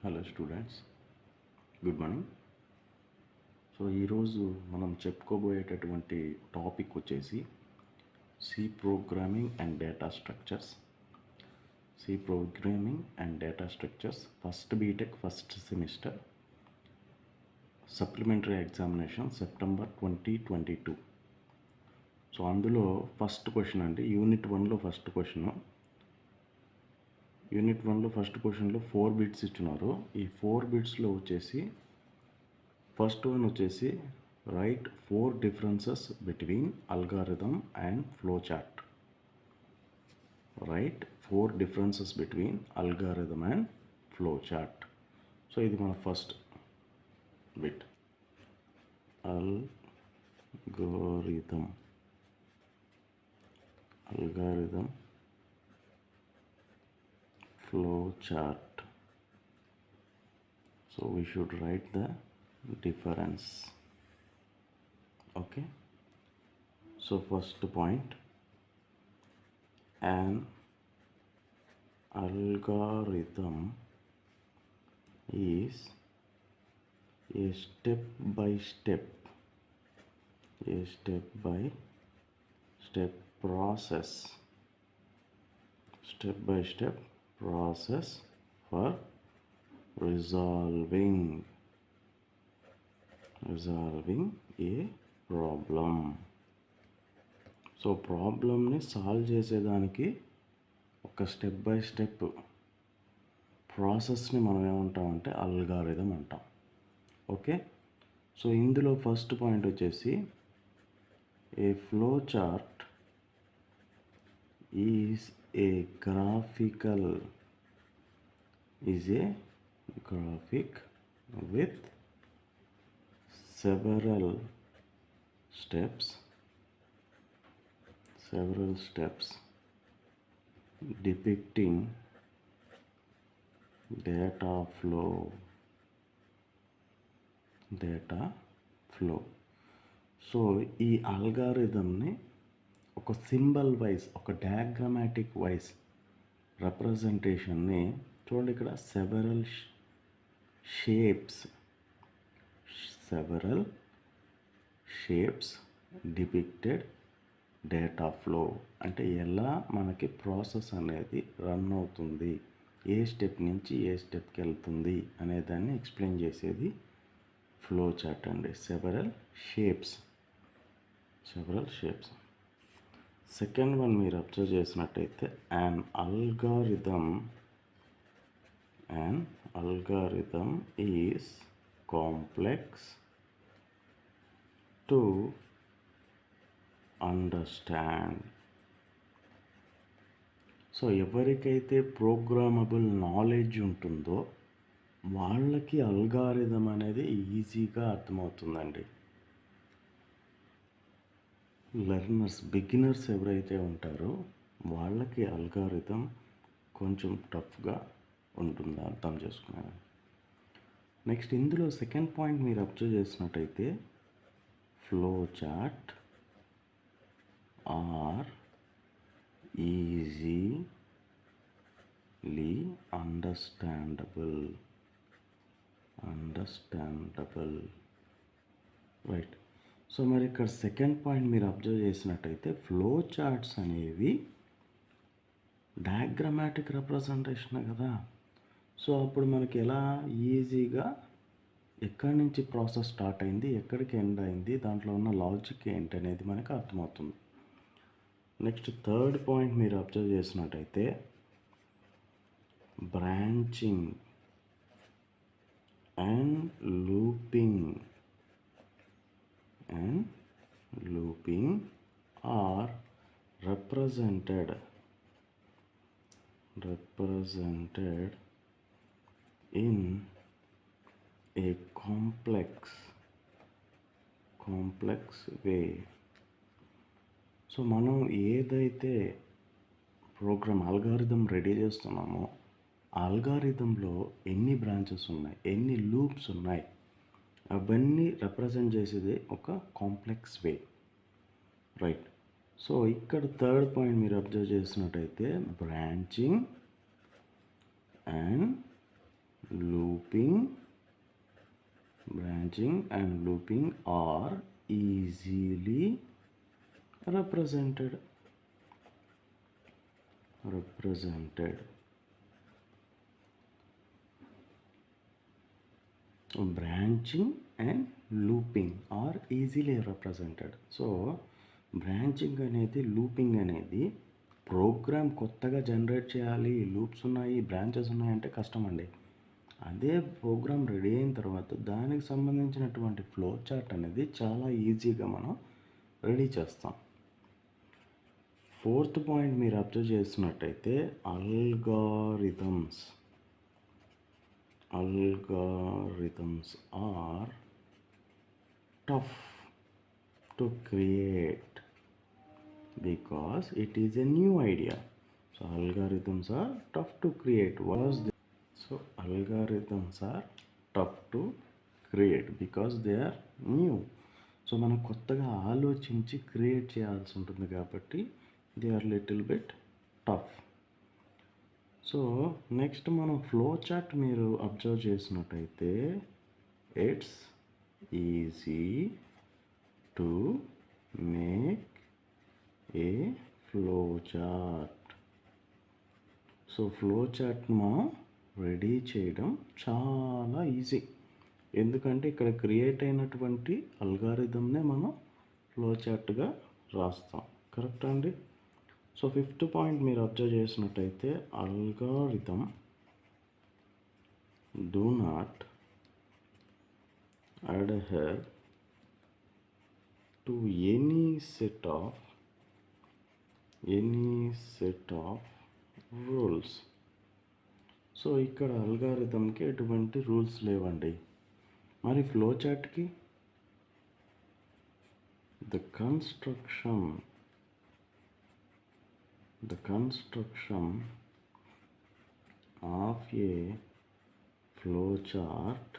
Hello students, good morning. So ఈరోజు మనం చెప్పుకోబోయేటటువంటి టాపిక్ వచ్చేసి C programming and data structures. C programming and data structures first BTech first semester supplementary examination September 2022. So అందులో first question అండి, unit 1లో first question. Unit 1లో first క్వశ్చన్లో 4 bits ఇచ్చినారు. ఈ 4 బిట్స్లో వచ్చేసి ఫస్ట్ వన్ వచ్చేసి write 4 differences between algorithm and flow chart. Write 4 differences between algorithm and flow chart. So ఇది మన first bit. Algorithm flow chart. So we should write the difference. Okay, so first point, an algorithm is a step by step process for resolving a problem. So ప్రాబ్లమ్ని solve చేసేదానికి ఒక step by step ప్రాసెస్ని మనం ఏమంటామంటే algorithm అంటాం. Okay, so ఇందులో first point వచ్చేసి a flow chart is a graphic with several steps depicting data flow. So ఈ అల్గారిథంని ఒక సింబల్ వైజ్, ఒక డయాగ్రామాటిక్ వైజ్ రిప్రజెంటేషన్ని చూడండి. ఇక్కడ several shapes depicted data flow. అంటే ఎలా మనకి ప్రాసెస్ అనేది రన్ అవుతుంది, ఏ స్టెప్ నుంచి ఏ స్టెప్కి వెళ్తుంది అనే దాన్ని ఎక్స్ప్లెయిన్ చేసేది ఫ్లో చార్ట్ అండి. Several shapes. సెకండ్ వన్ మీరు అబ్జర్వ్ చేసినట్టయితే an algorithm is complex to understand. So ఎవరికైతే ప్రోగ్రామబుల్ నాలెడ్జ్ ఉంటుందో వాళ్ళకి అల్గారిథం అనేది ఈజీగా అర్థమవుతుందండి. బిగినర్స్ ఎవరైతే ఉంటారో వాళ్ళకి అల్గారిథం కొంచెం టఫ్గా ఉంటుంది అర్థం చేసుకున్నాను. నెక్స్ట్ ఇందులో సెకండ్ పాయింట్ మీరు అబ్జర్వ్ చేసినట్టయితే flow chart are easily understandable. Right. So మరి ఇక్కడ సెకండ్ పాయింట్ మీరు అబ్జర్వ్ చేసినట్టయితే ఫ్లో చార్ట్స్ అనేవి డయాగ్రామాటిక్ రిప్రజెంటేషన్ కదా. సో అప్పుడు మనకి ఎలా ఈజీగా ఎక్కడి నుంచి ప్రాసెస్ స్టార్ట్ అయింది, ఎక్కడికి ఎండ్ అయింది, దాంట్లో ఉన్న లాజిక్ ఏంటి అనేది మనకు అర్థమవుతుంది. నెక్స్ట్ థర్డ్ పాయింట్ మీరు అబ్జర్వ్ చేసినట్టయితే branching and looping are represented in a complex way. So మనం ఏదైతే ప్రోగ్రామ్ అల్గారిథం రెడీ చేస్తున్నామో ఆ అల్గారిథంలో ఎన్ని బ్రాంచెస్ ఉన్నాయి, ఎన్ని లూప్స్ ఉన్నాయి, అవన్నీ రిప్రజెంట్ చేసేది ఒక కాంప్లెక్స్ వే. రైట్. సో ఇక్కడ థర్డ్ పాయింట్ మీరు అబ్జర్వ్ చేసినట్టయితే branching and looping, branching and looping are easily represented. Branching and looping are easily represented. So branching అనేది లూపింగ్ అనేది ప్రోగ్రామ్ కొత్తగా జనరేట్ చేయాలి, లూప్స్ ఉన్నాయి, బ్రాంచెస్ ఉన్నాయంటే కష్టం అండి. అదే ప్రోగ్రామ్ రెడీ అయిన తర్వాత దానికి సంబంధించినటువంటి ఫ్లో చార్ట్ అనేది చాలా ఈజీగా మనం రెడీ చేస్తాం. ఫోర్త్ పాయింట్ మీరు observe చేస్తున్నట్టయితే algorithms are tough to create because it is a new idea. So algorithms are tough to create. Algorithms are tough to create because they are new. So మనం కొత్తగా ఆలోచించి create చేయాల్సి ఉంటుంది కాబట్టి they are little bit tough. So next మనం flow chart మీరు observe చేసినట్టయితే it's easy to make a flow chart. So flow chart మనం రెడీ చేయడం చాలా ఈజీ, ఎందుకంటే ఇక్కడ క్రియేట్ అయినటువంటి అల్గారిథంనే మనం ఫ్లో చార్ట్గా రాస్తాం. కరెక్ట్ అండి. సో ఫిఫ్త్ పాయింట్ మీరు అబ్జర్వ్ చేసినట్టయితే algorithm do not adhere to any set of rules. So ఇక్కడ అల్గారిథంకి ఎటువంటి రూల్స్ లేవండి. మరి flow చార్ట్కి the construction of a flowchart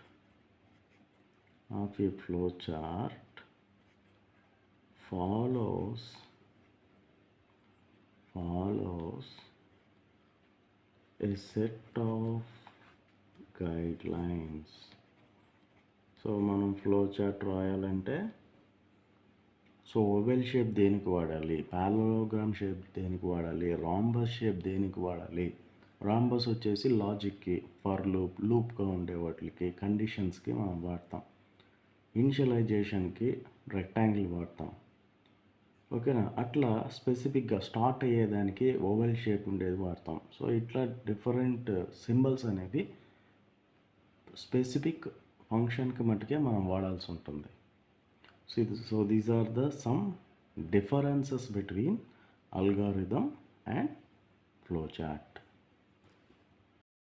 follows a set of guidelines. So మనం ఫ్లో చార్ట్ రాయాలంటే సో ఓవెల్ షేప్ దేనికి వాడాలి, పారలోగ్రామ్ షేప్ దేనికి వాడాలి, రాంబస్ షేప్ దేనికి వాడాలి. రాంబస్ వచ్చేసి లాజిక్కి, ఫర్ లూప్గా ఉండే వాటికి, కండిషన్స్కి మనం వాడతాం. ఇనిషియలైజేషన్కి రెక్టాంగిల్ వాడతాం. ఓకేనా. అట్లా స్పెసిఫిక్గా స్టార్ట్ అయ్యేదానికి ఓవెల్ షేప్ ఉండేది వాడతాం. సో ఇట్లా డిఫరెంట్ సింబల్స్ అనేవి స్పెసిఫిక్ ఫంక్షన్కి మట్టుకే మనం వాడాల్సి ఉంటుంది. So these are the some differences between algorithm and flowchart.